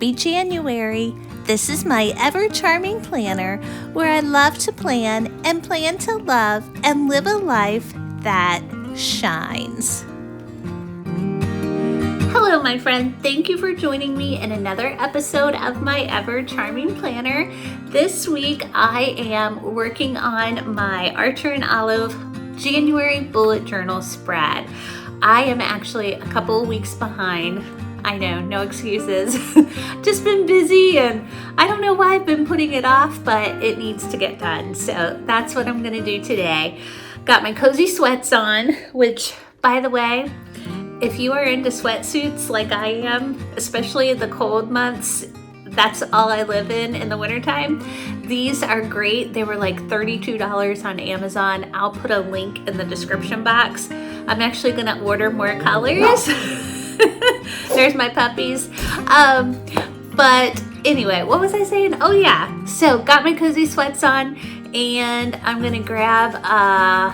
Happy January! This is my ever-charming planner where I love to plan and plan to love and live a life that shines. Hello, my friend. Thank you for joining me in another episode of my ever-charming planner. This week, I am working on my Archer and Olive January bullet journal spread. I am actually a couple weeks behind. I know, no excuses. Just been busy and I don't know why I've been putting it off, but it needs to get done. So that's what I'm gonna do today. Got my cozy sweats on, which, by the way, if you are into sweatsuits like I am, especially the cold months, that's all I live in the wintertime. These are great. They were like $32 on Amazon. I'll put a link in the description box. I'm actually gonna order more colors. There's my puppies. But anyway, what was I saying? Oh yeah, so got my cozy sweats on and I'm gonna grab a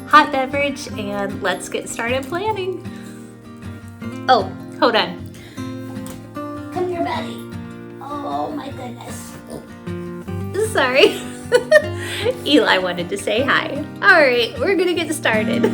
hot beverage and let's get started planning. Oh, hold on. Come here, buddy. Oh my goodness. Sorry. Eli wanted to say hi. All right, we're gonna get started.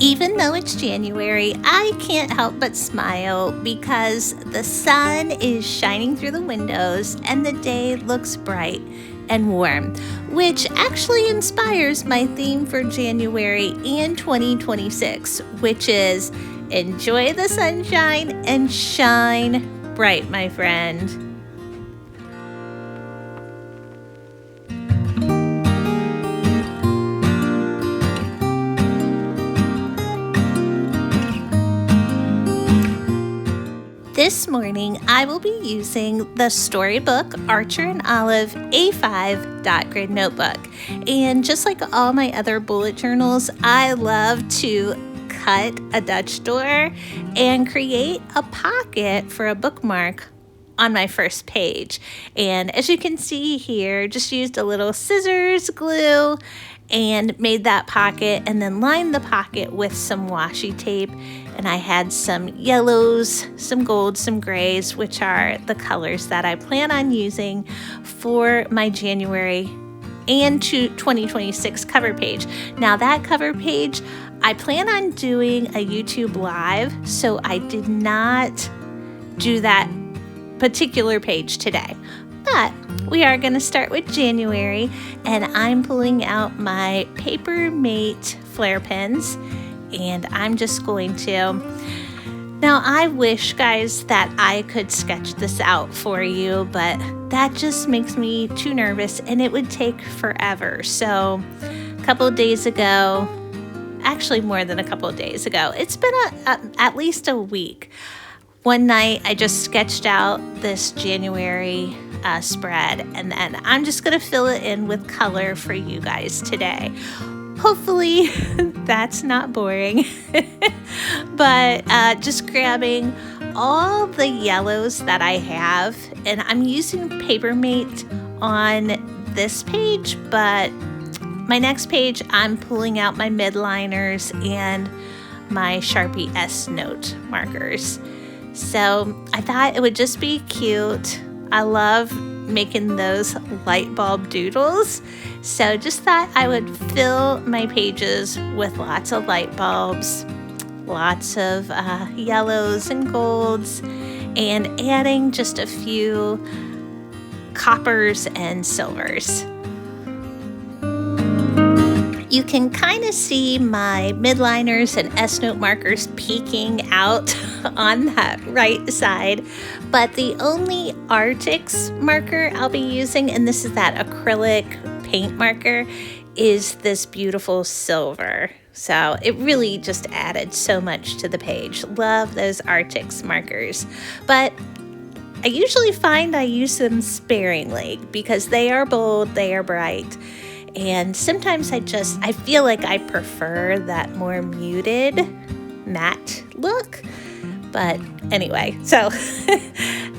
Even though it's January, I can't help but smile because the sun is shining through the windows and the day looks bright and warm, which actually inspires my theme for January and 2026, which is enjoy the sunshine and shine bright, my friend. This morning, I will be using the Storybook Archer and Olive A5 dot grid notebook. And just like all my other bullet journals, I love to cut a Dutch door and create a pocket for a bookmark on my first page. And as you can see here, just used a little scissors, glue, and made that pocket and then lined the pocket with some washi tape. And I had some yellows, some golds, some grays, which are the colors that I plan on using for my January and 2026 cover page. Now that cover page, I plan on doing a YouTube live, so I did not do that particular page today. But we are going to start with January, and I'm pulling out my Paper Mate flare pens. And I'm just going to, now I wish, guys, that I could sketch this out for you, but that just makes me too nervous and it would take forever. So a couple of days ago, actually more than a couple of days ago, it's been at least a week. One night I just sketched out this January spread, and then I'm just going to fill it in with color for you guys today. Hopefully that's not boring, but just grabbing all the yellows that I have, and I'm using Paper Mate on this page, but my next page I'm pulling out my midliners and my Sharpie S Note markers. So I thought it would just be cute. I love making those light bulb doodles, so just thought I would fill my pages with lots of light bulbs, lots of yellows and golds, and adding just a few coppers and silvers. You can kind of see my midliners and S-Note markers peeking out on that right side, but the only Artix marker I'll be using, and this is that acrylic paint marker, is this beautiful silver. So it really just added so much to the page. Love those Artix markers, but I usually find I use them sparingly because they are bold, they are bright. And sometimes I feel like I prefer that more muted matte look. But anyway, so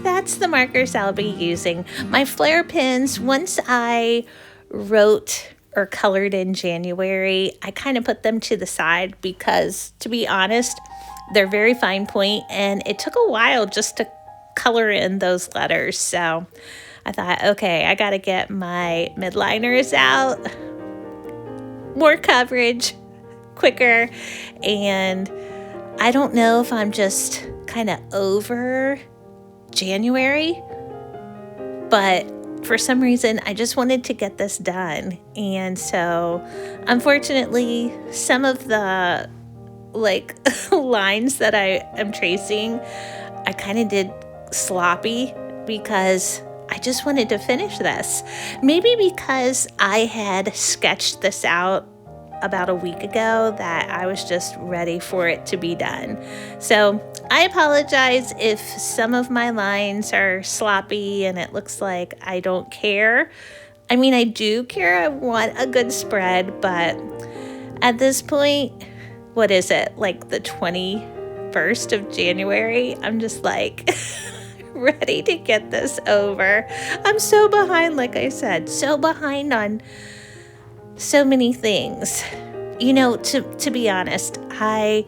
that's the markers I'll be using. My flare pens, once I wrote or colored in January, I kind of put them to the side because, to be honest, they're very fine point and it took a while just to color in those letters. So I thought, okay, I got to get my midliners out, more coverage, quicker. And I don't know if I'm just kind of over January, but for some reason, I just wanted to get this done. And so, unfortunately, some of the lines that I am tracing, I kind of did sloppy because I just wanted to finish this. Maybe because I had sketched this out about a week ago that I was just ready for it to be done. So I apologize if some of my lines are sloppy and it looks like I don't care. I mean, I do care. I want a good spread, but at this point, what is it? Like the 21st of January? I'm just like ready to get this over. I'm so behind, like I said, so behind on so many things. You know, to be honest, I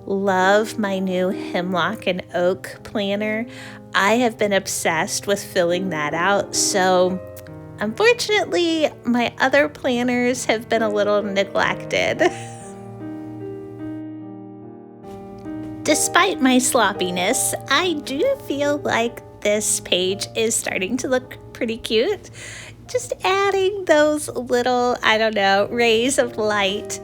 love my new Hemlock and Oak planner. I have been obsessed with filling that out. So unfortunately, my other planners have been a little neglected. Despite my sloppiness, I do feel like this page is starting to look pretty cute. Just adding those little, I don't know, rays of light.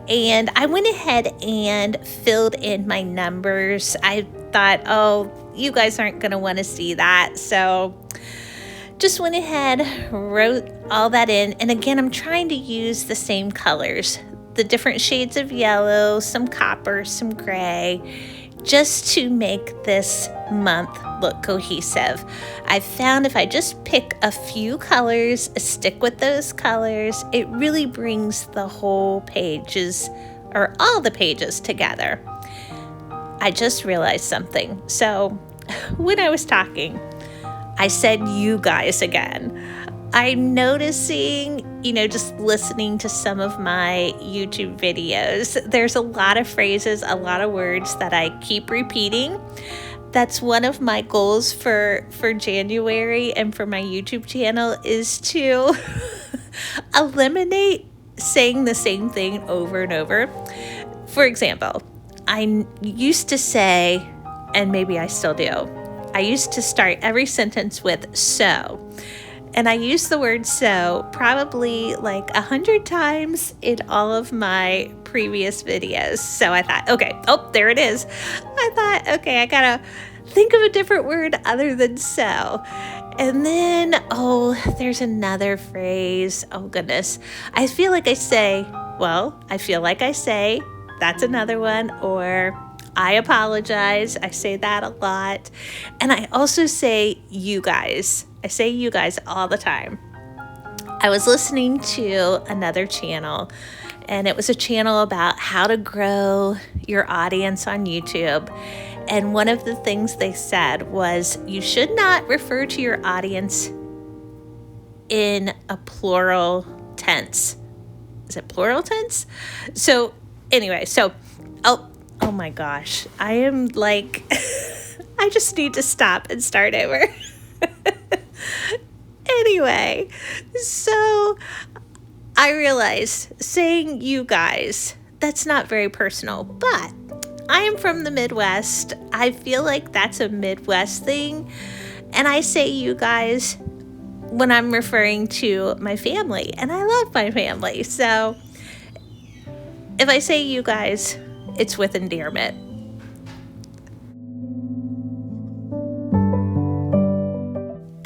And I went ahead and filled in my numbers. I thought, oh, you guys aren't going to want to see that. So just went ahead, wrote all that in. And again, I'm trying to use the same colors, the different shades of yellow, some copper, some gray, just to make this month look cohesive. I found if I just pick a few colors, stick with those colors, it really brings the whole pages or all the pages together. I just realized something. So when I was talking, I said you guys again. I'm noticing, just listening to some of my YouTube videos, there's a lot of phrases, a lot of words that I keep repeating. That's one of my goals for January and for my YouTube channel is to eliminate saying the same thing over and over. For example, I used to say, and maybe I still do, I used to start every sentence with so. And I use the word so probably like 100 times in all of my previous videos. So I thought, okay, oh, there it is. I thought, okay, I gotta think of a different word other than so. And then, there's another phrase. Oh, goodness. I feel like I say, that's another one. Or I apologize. I say that a lot. And I also say you guys. I say you guys all the time. I was listening to another channel, and it was a channel about how to grow your audience on YouTube. And one of the things they said was you should not refer to your audience in a plural tense. Is it plural tense? So anyway, oh my gosh, I am like, I just need to stop and start over. Anyway, so I realized saying you guys, that's not very personal, but I am from the Midwest. I feel like that's a Midwest thing. And I say you guys when I'm referring to my family, and I love my family. So if I say you guys, it's with endearment.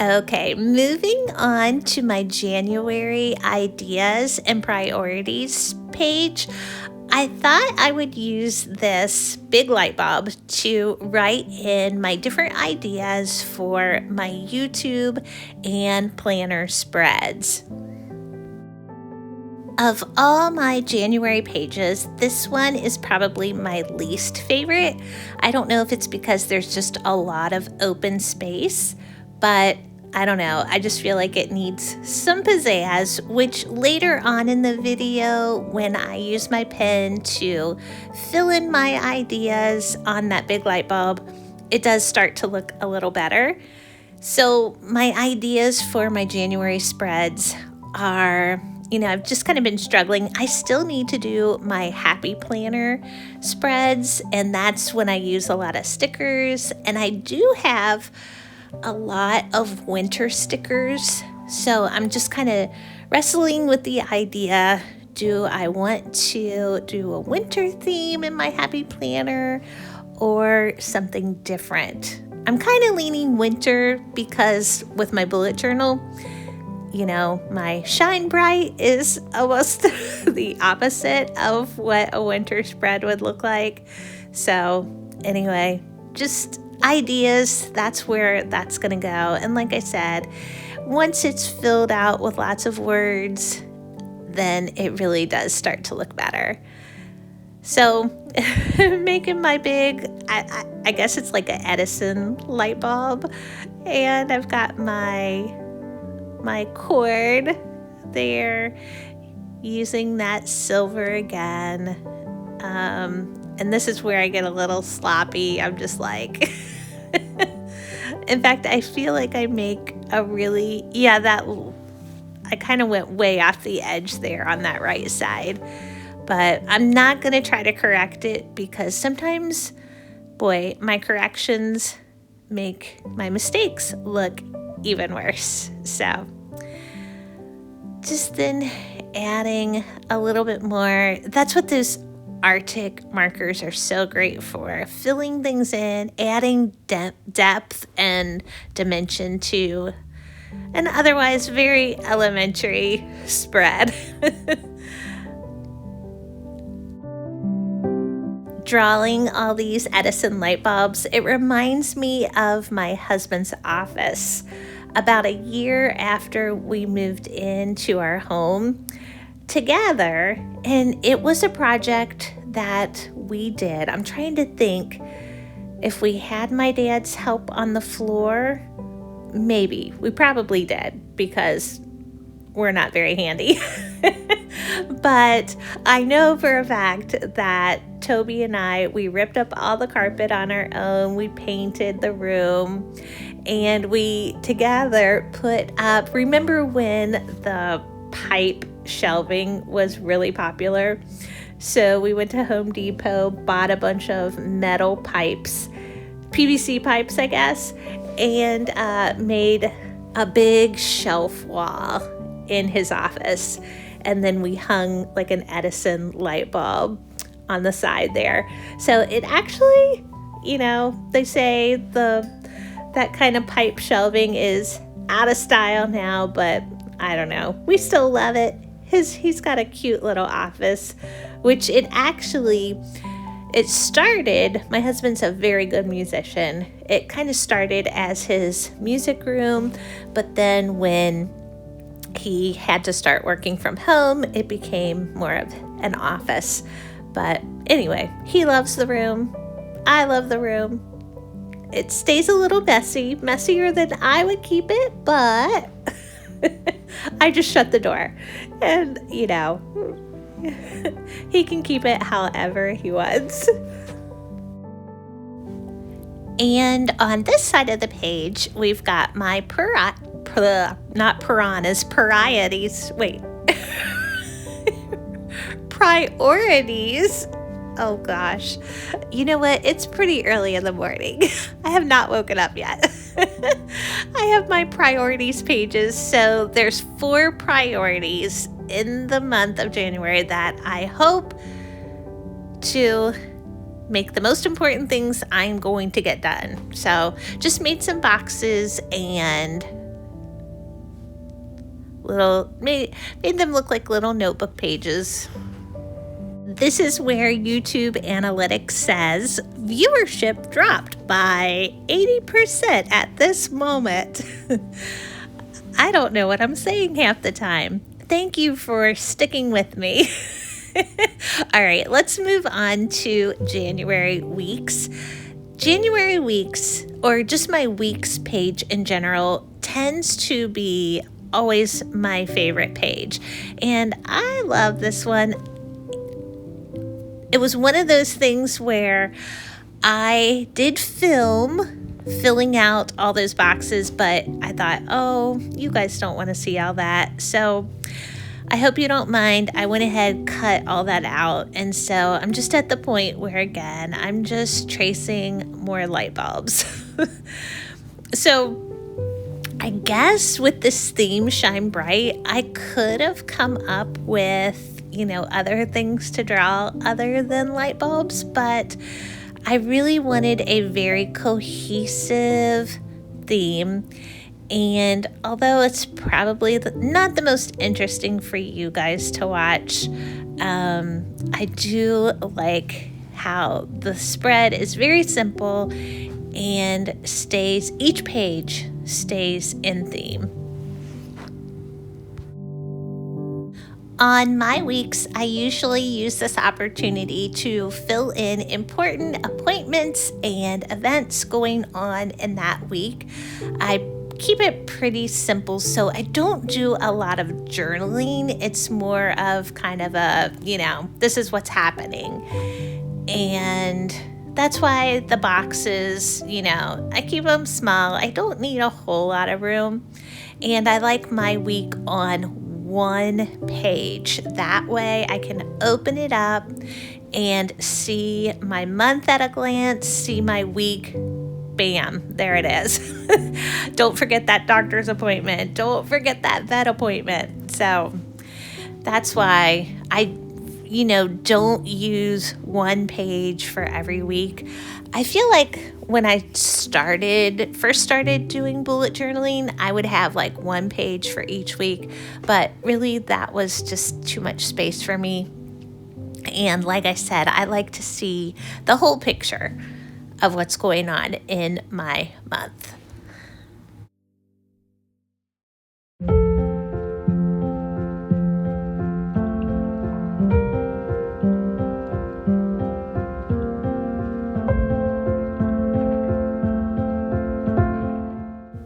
Okay, moving on to my January ideas and priorities page. I thought I would use this big light bulb to write in my different ideas for my YouTube and planner spreads. Of all my January pages, this one is probably my least favorite. I don't know if it's because there's just a lot of open space, but I don't know. I just feel like it needs some pizzazz, which later on in the video, when I use my pen to fill in my ideas on that big light bulb, it does start to look a little better. So my ideas for my January spreads are, I've just kind of been struggling. I still need to do my happy planner spreads, and that's when I use a lot of stickers. And I do have a lot of winter stickers. So I'm just kind of wrestling with the idea. Do I want to do a winter theme in my happy planner or something different? I'm kind of leaning winter because with my bullet journal, my Shine Bright is almost the opposite of what a winter spread would look like. So anyway, just ideas, that's where that's going to go. And like I said, once it's filled out with lots of words, then it really does start to look better. So making my big, I guess it's like an Edison light bulb, and I've got my cord there, using that silver again. And this is where I get a little sloppy. I'm just like, in fact, I feel like I make a really, I kind of went way off the edge there on that right side. But I'm not going to try to correct it because sometimes, boy, my corrections make my mistakes look even worse. So just then adding a little bit more. That's what those Arctic markers are so great for, filling things in, adding depth and dimension to an otherwise very elementary spread. Drawing all these Edison light bulbs, it reminds me of my husband's office. About a year after we moved into our home together, and it was a project that we did. I'm trying to think if we had my dad's help on the floor. Maybe. We probably did because we're not very handy. But I know for a fact that Toby and we ripped up all the carpet on our own. We painted the room, and we together put up, remember when the pipe shelving was really popular? So we went to Home Depot, bought a bunch of metal pipes, PVC pipes, I guess, and made a big shelf wall in his office. And then we hung like an Edison light bulb on the side there. So it actually, they say that kind of pipe shelving is out of style now, but I don't know. We still love it. He's got a cute little office, which it started, my husband's a very good musician. It kind of started as his music room, but then when he had to start working from home, it became more of an office. But anyway, he loves the room. I love the room. It stays a little messier than I would keep it, but I just shut the door. And, he can keep it however he wants. And on this side of the page, we've got my priorities. Oh gosh. You know what? It's pretty early in the morning. I have not woken up yet. I have my priorities pages. So there's 4 priorities in the month of January that I hope to make the most important things I'm going to get done. So just made some boxes and made them look like little notebook pages. This is where YouTube Analytics says viewership dropped by 80% at this moment. I don't know what I'm saying half the time. Thank you for sticking with me. All right, let's move on to January weeks. January weeks, or just my weeks page in general, tends to be always my favorite page. And I love this one. It was one of those things where I did film filling out all those boxes, but I thought, oh, you guys don't want to see all that. So I hope you don't mind. I went ahead, cut all that out. And so I'm just at the point where, again, I'm just tracing more light bulbs. So I guess with this theme, Shine Bright, I could have come up with, other things to draw other than light bulbs, but I really wanted a very cohesive theme. And although it's probably not the most interesting for you guys to watch, I do like how the spread is very simple and each page stays in theme. On my weeks, I usually use this opportunity to fill in important appointments and events going on in that week. I keep it pretty simple, so I don't do a lot of journaling. It's more of kind of this is what's happening. And that's why the boxes, I keep them small. I don't need a whole lot of room. And I like my week on one page. That way I can open it up and see my month at a glance, see my week. Bam, there it is. Don't forget that doctor's appointment. Don't forget that vet appointment. So that's why I don't use one page for every week. I feel like when I first started doing bullet journaling, I would have like one page for each week, but really that was just too much space for me. And like I said, I like to see the whole picture of what's going on in my month.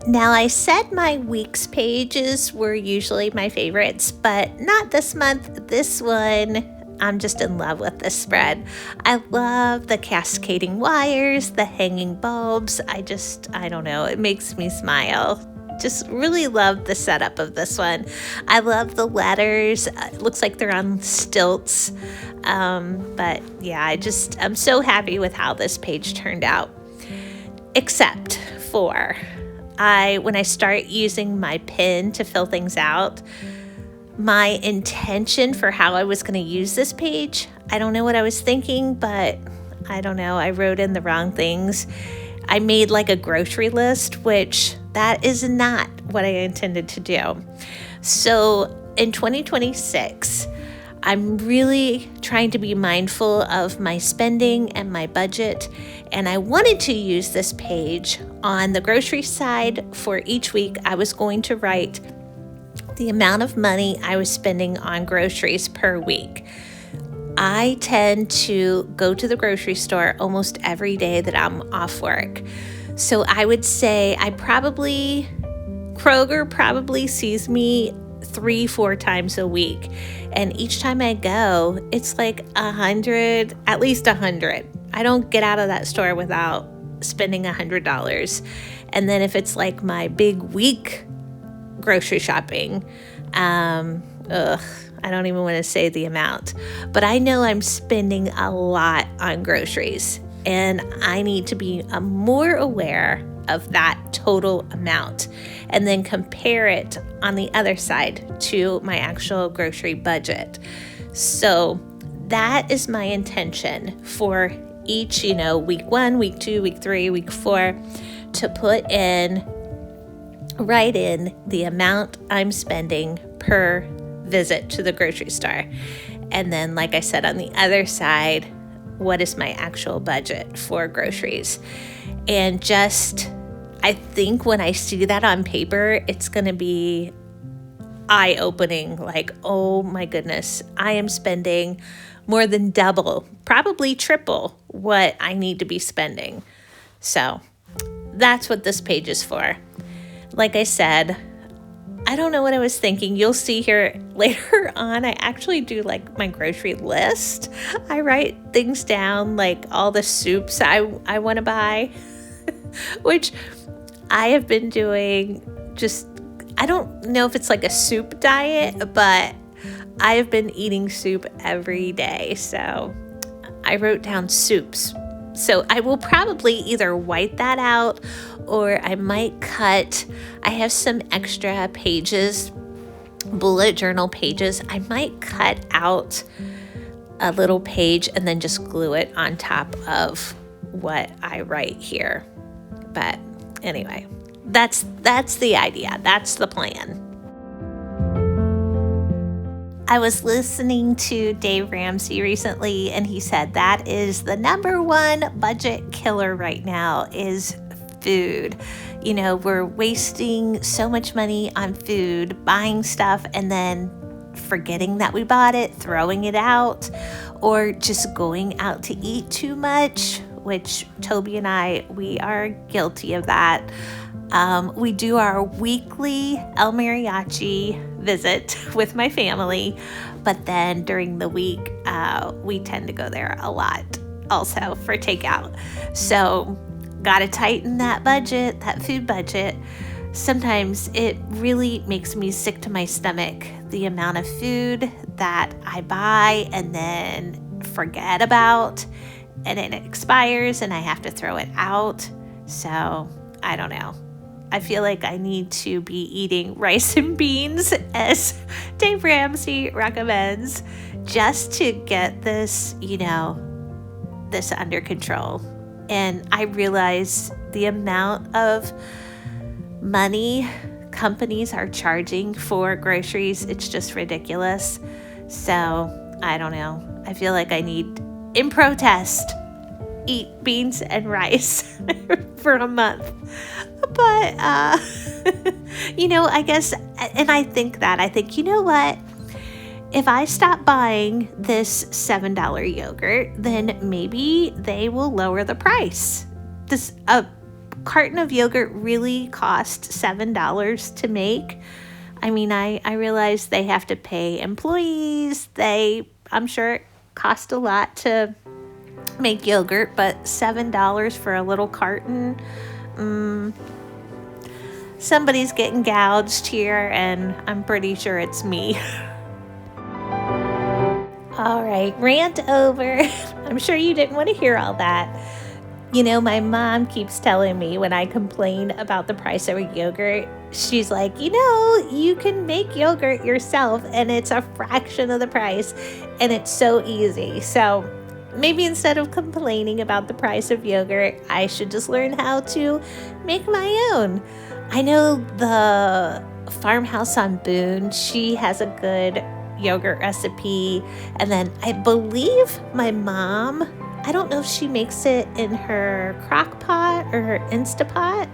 Now, I said my week's pages were usually my favorites, but not this month. This one, I'm just in love with this spread. I love the cascading wires, the hanging bulbs. I don't know, it makes me smile. Just really love the setup of this one. I love the letters. It looks like they're on stilts. But yeah, I'm so happy with how this page turned out. Except for when I start using my pen to fill things out, my intention for how I was going to use this page, I don't know what I was thinking, but I don't know. I wrote in the wrong things. I made like a grocery list, which that is not what I intended to do. So in 2026, I'm really trying to be mindful of my spending and my budget, and I wanted to use this page on the grocery side. For each week, I was going to write the amount of money I was spending on groceries per week. I tend to go to the grocery store almost every day that I'm off work. So I would say Kroger probably sees me 3-4 times a week. And each time I go, it's like at least $100. I don't get out of that store without spending $100. And then if it's like my big week grocery shopping, I don't even want to say the amount, but I know I'm spending a lot on groceries, and I need to be more aware of that total amount and then compare it on the other side to my actual grocery budget. So that is my intention for each, week 1, week 2, week 3, week 4, to write in the amount I'm spending per visit to the grocery store. And then, like I said, on the other side, what is my actual budget for groceries? And I think when I see that on paper, it's going to be eye-opening. Like, oh my goodness, I am spending more than double, probably triple what I need to be spending. So that's what this page is for. Like I said, I don't know what I was thinking. You'll see here later on, I actually do like my grocery list. I write things down, like all the soups I want to buy, which I have been doing. Just, I don't know if it's like a soup diet, but I have been eating soup every day. So I wrote down soups. So I will probably either white that out or I might cut. I have some extra pages, bullet journal pages. I might cut out a little page and then just glue it on top of what I write here. But anyway, that's the idea. That's the plan. I was listening to Dave Ramsey recently, and he said that is the number one budget killer right now is food. You know, we're wasting so much money on food, buying stuff, and then forgetting that we bought it, throwing it out, or just going out to eat too much, which Toby and I, we are guilty of that. We do our weekly El Mariachi visit with my family, but then during the week, we tend to go there a lot also for takeout. So gotta tighten that budget, that food budget. Sometimes it really makes me sick to my stomach, the amount of food that I buy and then forget about, and it expires and I have to throw it out. So I don't know. I feel like I need to be eating rice and beans, as Dave Ramsey recommends, just to get this, this under control. And I realize the amount of money companies are charging for groceries, it's just ridiculous. So I don't know. I feel like I need, in protest, eat beans and rice for a month. But, I guess, and I think, you know what? If I stop buying this $7 yogurt, then maybe they will lower the price. A carton of yogurt really costs $7 to make. I mean, I realize they have to pay employees. I'm sure it costs a lot to make yogurt, but $7 for a little carton, somebody's getting gouged here, and I'm pretty sure it's me. All right, rant over. I'm sure you didn't want to hear all that. My mom keeps telling me when I complain about the price of yogurt, she's like, you can make yogurt yourself and it's a fraction of the price and it's so easy. So maybe instead of complaining about the price of yogurt, I should just learn how to make my own. I know the Farmhouse on Boone, she has a good yogurt recipe. And then I believe my mom, I don't know if she makes it in her crock pot or her Instapot.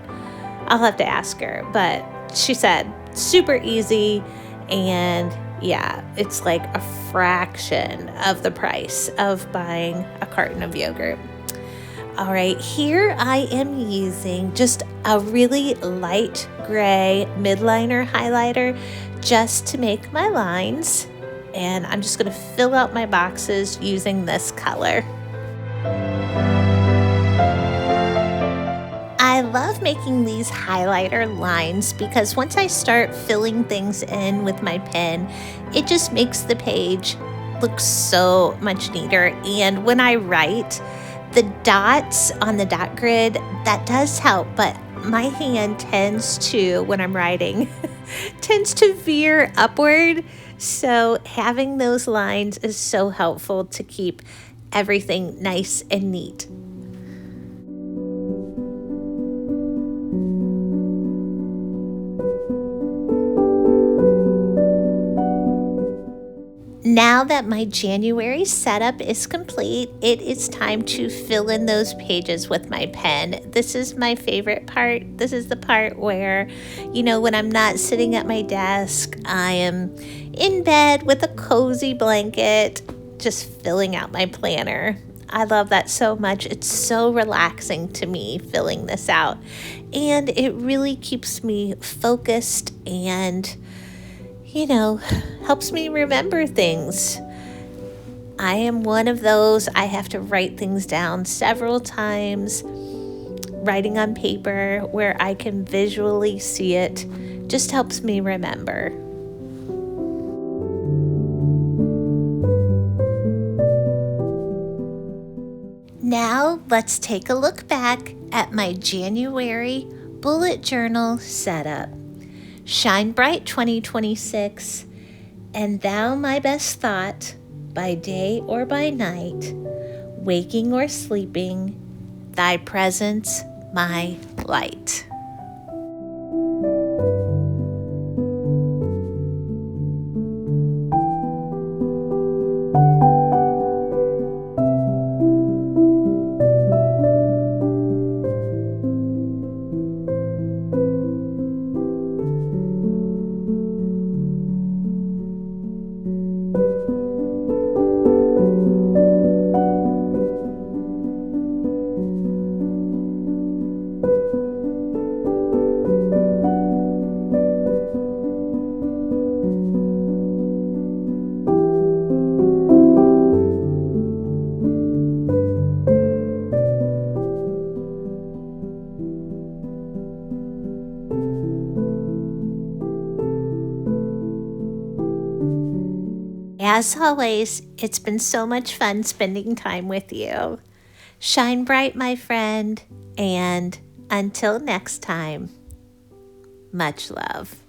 I'll have to ask her, but she said super easy, and yeah, it's like a fraction of the price of buying a carton of yogurt. All right, here I am using just a really light gray midliner highlighter just to make my lines. And I'm just going to fill out my boxes using this color. I love making these highlighter lines because once I start filling things in with my pen, it just makes the page look so much neater. And when I write, the dots on the dot grid, that does help, but my hand tends to, when I'm writing, tends to veer upward. So having those lines is so helpful to keep everything nice and neat. Now that my January setup is complete, it is time to fill in those pages with my pen. This is my favorite part. This is the part where, when I'm not sitting at my desk, I am in bed with a cozy blanket, just filling out my planner. I love that so much. It's so relaxing to me filling this out. And it really keeps me focused and, helps me remember things. I am one of those, I have to write things down several times, writing on paper where I can visually see it just helps me remember. Now let's take a look back at my January bullet journal setup. Shine Bright 2026, and Thou My Best Thought, by day or by night, waking or sleeping, Thy presence my light. As always, it's been so much fun spending time with you. Shine bright, my friend, and until next time, much love.